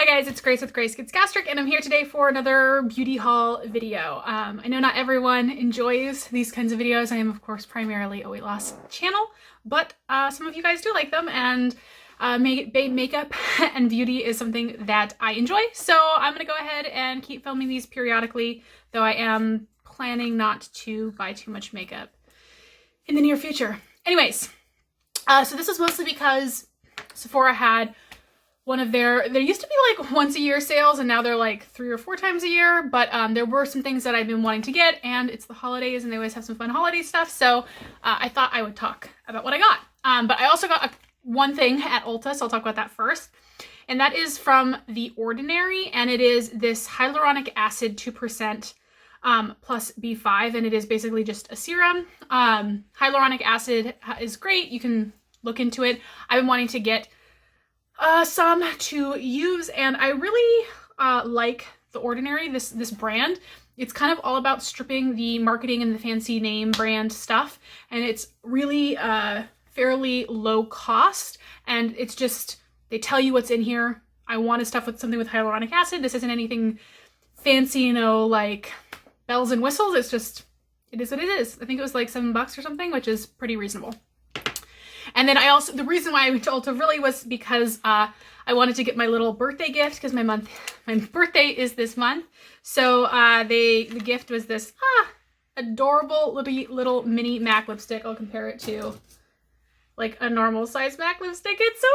Hi guys, it's Grace with Grace Gets Gastric, and I'm here today for another beauty haul video. I know not everyone enjoys these kinds of videos. I am, of course, primarily a weight loss channel, but some of you guys do like them, and makeup and beauty is something that I enjoy. So I'm gonna go ahead and keep filming these periodically, though I am planning not to buy too much makeup in the near future. Anyways, so this is mostly because Sephora had one of there used to be like once a year sales, and now they're like 3 or 4 times a year, but there were some things that I've been wanting to get, and it's the holidays and they always have some fun holiday stuff, so I thought I would talk about what I got. But I also got one thing at Ulta, so I'll talk about that first, and that is from The Ordinary, and it is this hyaluronic acid 2% plus B5, and it is basically just a serum. Hyaluronic acid is great, you can look into it. I've been wanting to get some to use, and I really like The Ordinary, this brand. It's kind of all about stripping the marketing and the fancy name brand stuff, and it's really fairly low cost, and it's just, they tell you what's in here. I wanted stuff with something with hyaluronic acid. This isn't anything fancy, you know, like bells and whistles. It's just, it is what it is. I think it was like $7 or something, which is pretty reasonable. And then the reason why I went to Ulta really was because I wanted to get my little birthday gift, because my birthday is this month. So the gift was this adorable little mini MAC lipstick. I'll compare it to like a normal size MAC lipstick. It's so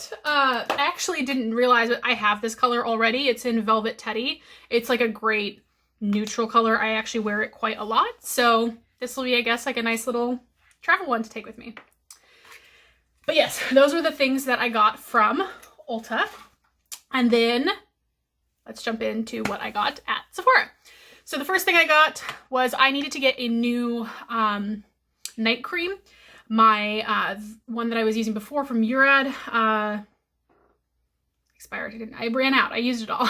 cute. I actually didn't realize that I have this color already. It's in Velvet Teddy. It's like a great neutral color. I actually wear it quite a lot. So this will be, I guess, like a nice little travel one to take with me. But yes, those were the things that I got from Ulta. And then let's jump into what I got at Sephora. So the first thing I got was I needed to get a new night cream. My one that I was using before from Urad expired. I ran out. I used it all.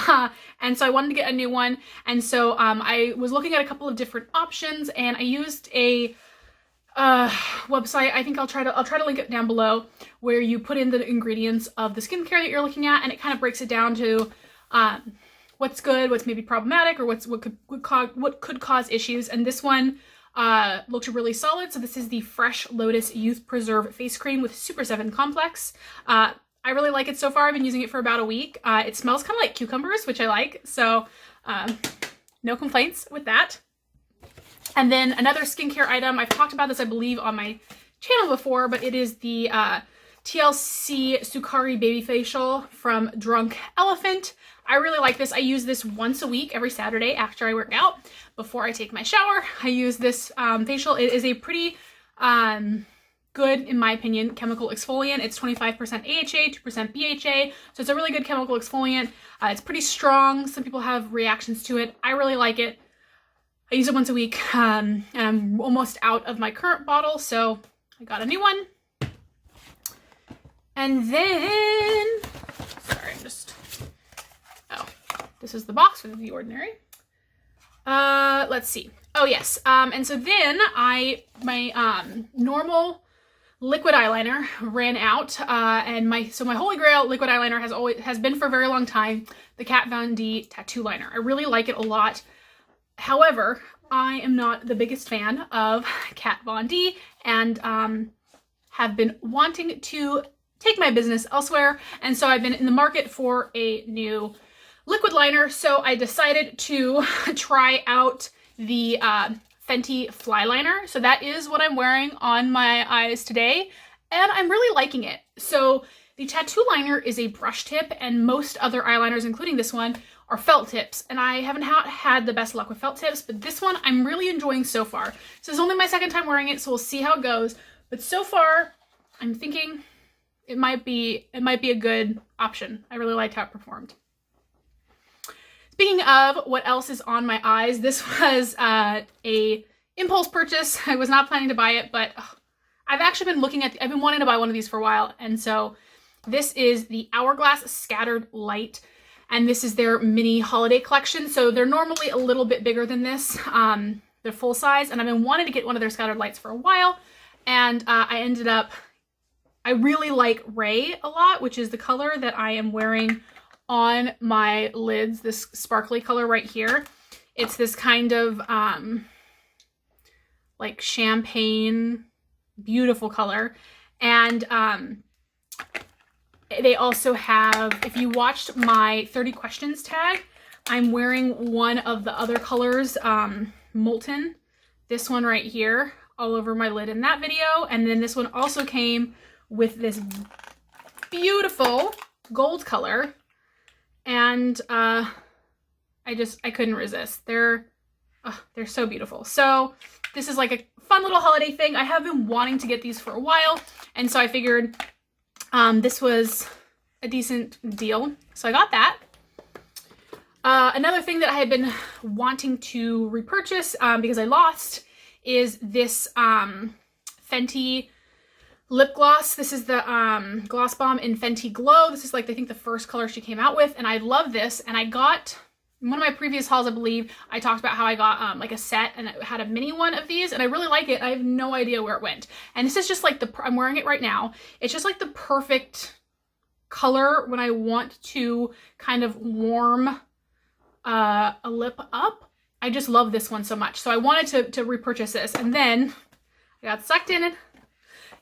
And so I wanted to get a new one. And so I was looking at a couple of different options, and I used a website. I think I'll try to link it down below, where you put in the ingredients of the skincare that you're looking at, and it kind of breaks it down to what's good, what's maybe problematic, or what could cause issues. And this one looked really solid. So this is the Fresh Lotus Youth Preserve Face Cream with Super 7 Complex. I really like it so far. I've been using it for about a week. It smells kind of like cucumbers, which I like. So no complaints with that. And then another skincare item, I've talked about this, I believe, on my channel before, but it is the T.L.C. Sukari Babyfacial from Drunk Elephant. I really like this. I use this once a week, every Saturday after I work out, before I take my shower. I use this facial. It is a pretty good, in my opinion, chemical exfoliant. It's 25% AHA, 2% BHA, so it's a really good chemical exfoliant. It's pretty strong. Some people have reactions to it. I really like it. I use it once a week, and I'm almost out of my current bottle, so I got a new one. And then, sorry, this is the box from The Ordinary. Let's see. Oh, yes. And so then my normal liquid eyeliner ran out, and my holy grail liquid eyeliner has been for a very long time, the Kat Von D tattoo liner. I really like it a lot. However, I am not the biggest fan of Kat Von D, and have been wanting to take my business elsewhere, and so I've been in the market for a new liquid liner. So I decided to try out the Fenty Fly Liner. So that is what I'm wearing on my eyes today, and I'm really liking it. So the tattoo liner is a brush tip, and most other eyeliners, including this one, are felt tips, and I haven't had the best luck with felt tips, but this one I'm really enjoying so far. So it's only my second time wearing it, so we'll see how it goes. But so far, I'm thinking it might be a good option. I really liked how it performed. Speaking of what else is on my eyes, this was a impulse purchase. I was not planning to buy it, but I've actually been I've been wanting to buy one of these for a while, and so this is the Hourglass Scattered Light. And this is their mini holiday collection. So they're normally a little bit bigger than this. They're full size, and I've been wanting to get one of their scattered lights for a while. And I really like Ray a lot, which is the color that I am wearing on my lids, this sparkly color right here. It's this kind of like champagne, beautiful color. And they also have, if you watched my 30 questions tag, I'm wearing one of the other colors, Molten. This one right here, all over my lid in that video. And then this one also came with this beautiful gold color. And I couldn't resist. They're so beautiful. So this is like a fun little holiday thing. I have been wanting to get these for a while. And so I figured this was a decent deal. So I got that. Another thing that I had been wanting to repurchase because I lost is this Fenty lip gloss. This is the Gloss Bomb in Fenty Glow. This is like, I think the first color she came out with, and I love this. And I got, in one of my previous hauls, I believe, I talked about how I got like a set and it had a mini one of these, and I really like it. I have no idea where it went. And this is just like I'm wearing it right now. It's just like the perfect color when I want to kind of warm a lip up. I just love this one so much. So I wanted to repurchase this, and then I got sucked in it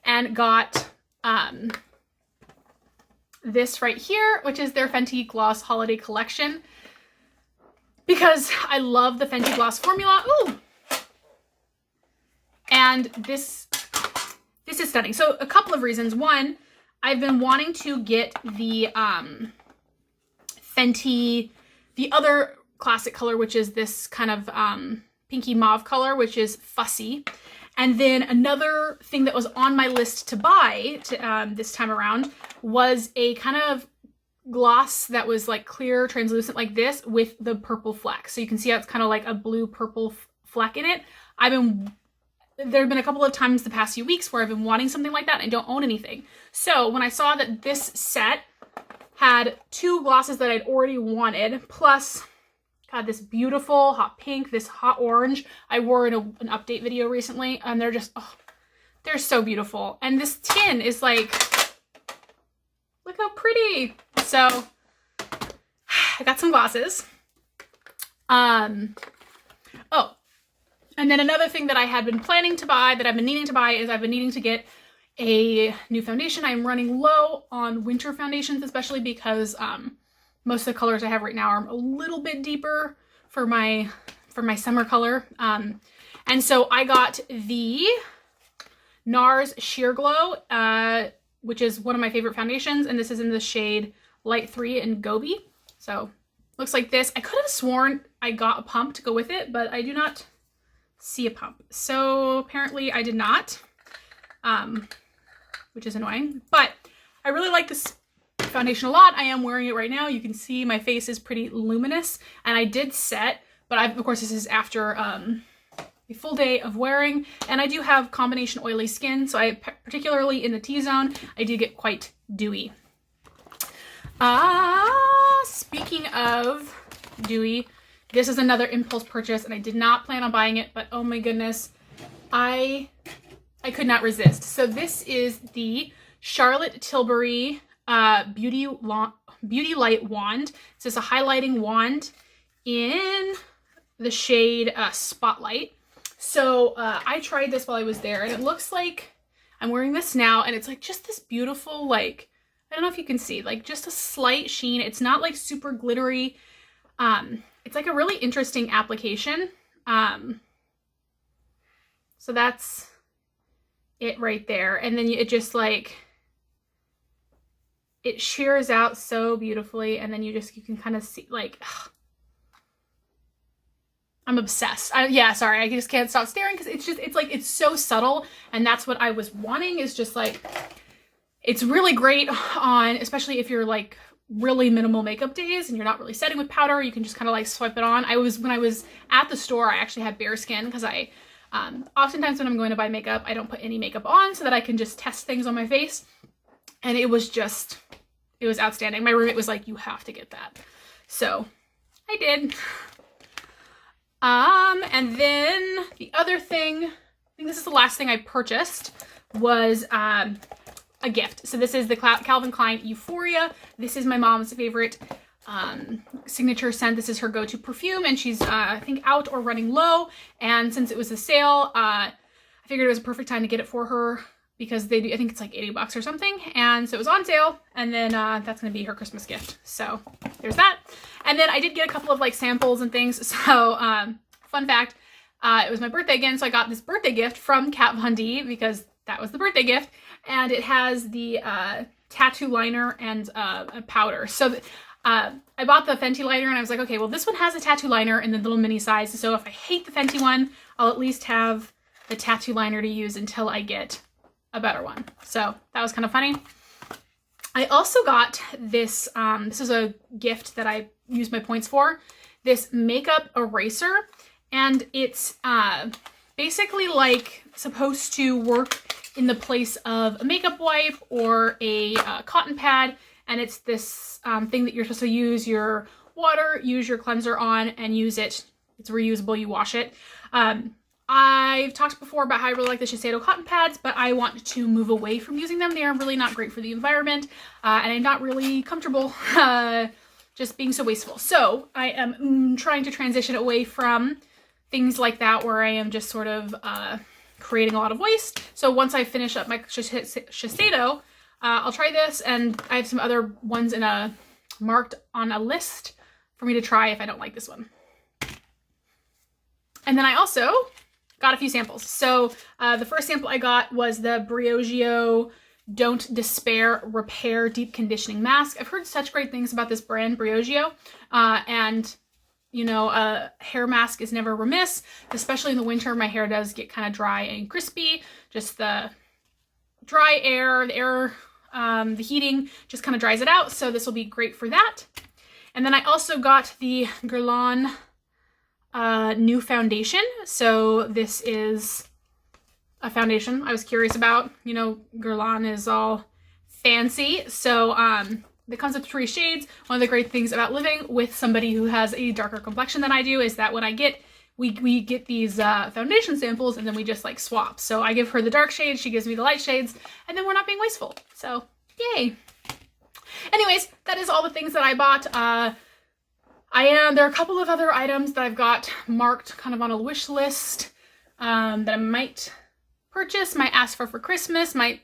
and got this right here, which is their Fenty Gloss Holiday Collection, because I love the Fenty Gloss formula. Ooh! And this is stunning. So a couple of reasons. One, I've been wanting to get the Fenty, the other classic color, which is this kind of pinky mauve color, which is Fussy. And then another thing that was on my list to buy this time around was a kind of gloss that was like clear, translucent like this with the purple fleck. So you can see how it's kind of like a blue purple fleck in it. There have been a couple of times the past few weeks where I've been wanting something like that and I don't own anything. So when I saw that this set had two glosses that I'd already wanted, plus God, this beautiful hot pink, this hot orange I wore in an update video recently, and they're just, oh, they're so beautiful. And this tin is like, look how pretty. So I got some glosses. Oh, and then another thing that I had been planning to buy, that I've been needing to buy, is I've been needing to get a new foundation. I'm running low on winter foundations, especially because most of the colors I have right now are a little bit deeper for my summer color. And so I got the Nars Sheer Glow, which is one of my favorite foundations, and this is in the shade Light 3 in Gobi. So looks like this. I could have sworn I got a pump to go with it, but I do not see a pump. So apparently I did not, which is annoying, but I really like this foundation a lot. I am wearing it right now. You can see my face is pretty luminous, and I did set, but of course this is after a full day of wearing, and I do have combination oily skin, so particularly in the T-zone, I do get quite dewy. Speaking of dewy, this is another impulse purchase, and I did not plan on buying it, but oh my goodness, I could not resist. So this is the Charlotte Tilbury Beauty Light Wand. This is a highlighting wand in the shade Spotlight. So I tried this while I was there, and it looks like I'm wearing this now, and it's like just this beautiful, like, I don't know if you can see, like just a slight sheen. It's not like super glittery. It's like a really interesting application. So that's it right there. And then it just like, it shears out so beautifully, and then you can kind of see, like, ugh. I'm obsessed. Yeah, sorry, I just can't stop staring because it's so subtle, and that's what I was wanting, is just like, it's really great on, especially if you're like really minimal makeup days and you're not really setting with powder, you can just kind of like swipe it on. When I was at the store, I actually had bare skin because I, oftentimes when I'm going to buy makeup, I don't put any makeup on so that I can just test things on my face. And it was outstanding. My roommate was like, you have to get that. So I did. And then the other thing, I think this is the last thing I purchased, was a gift. So this is the Calvin Klein Euphoria. This is my mom's favorite signature scent. This is her go-to perfume, and she's I think out or running low, and since it was a sale, I figured it was a perfect time to get it for her because they do, I think it's like $80 or something, and so it was on sale, and then that's gonna be her Christmas gift. So there's that. And then I did get a couple of like samples and things. So fun fact, it was my birthday again, so I got this birthday gift from Kat Von D because that was the birthday gift, and it has the tattoo liner and a powder. So I bought the Fenty liner, and I was like, okay, well this one has a tattoo liner in the little mini size, so if I hate the Fenty one, I'll at least have the tattoo liner to use until I get a better one. So that was kind of funny. I also got this, this is a gift that I used my points for, this makeup eraser, and it's basically like supposed to work in the place of a makeup wipe or a cotton pad, and it's this thing that you're supposed to use your water, use your cleanser on, and use it. It's reusable, you wash it. I've talked before about how I really like the Shiseido cotton pads, but I want to move away from using them. They are really not great for the environment, and I'm not really comfortable just being so wasteful. So I am trying to transition away from things like that where I am just sort of creating a lot of waste. So once I finish up my Shiseido, I'll try this, and I have some other ones marked on a list for me to try if I don't like this one. And then I also got a few samples. So the first sample I got was the Briogeo Don't Despair Repair Deep Conditioning Mask. I've heard such great things about this brand, Briogeo, and you know, a hair mask is never remiss, especially in the winter. My hair does get kind of dry and crispy. Just the dry air, the heating just kind of dries it out. So this will be great for that. And then I also got the Guerlain new foundation. So this is a foundation I was curious about. You know, Guerlain is all fancy. So it comes with 3 shades. One of the great things about living with somebody who has a darker complexion than I do is that when we get these foundation samples, and then we just like swap. So I give her the dark shades, she gives me the light shades, and then we're not being wasteful. So yay. Anyways, that is all the things that I bought. There are a couple of other items that I've got marked kind of on a wish list that I might purchase, might ask for Christmas, might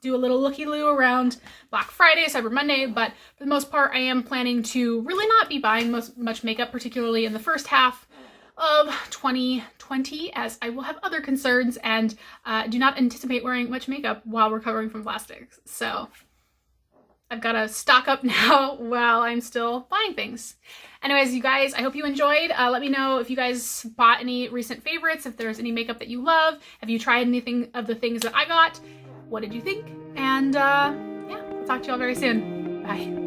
do a little looky-loo around Black Friday, Cyber Monday, but for the most part, I am planning to really not be buying much makeup, particularly in the first half of 2020, as I will have other concerns and do not anticipate wearing much makeup while recovering from plastics. So I've got to stock up now while I'm still buying things. Anyways, you guys, I hope you enjoyed. Let me know if you guys bought any recent favorites, if there's any makeup that you love. Have you tried anything of the things that I got? What did you think? And yeah, I'll talk to you all very soon. Bye.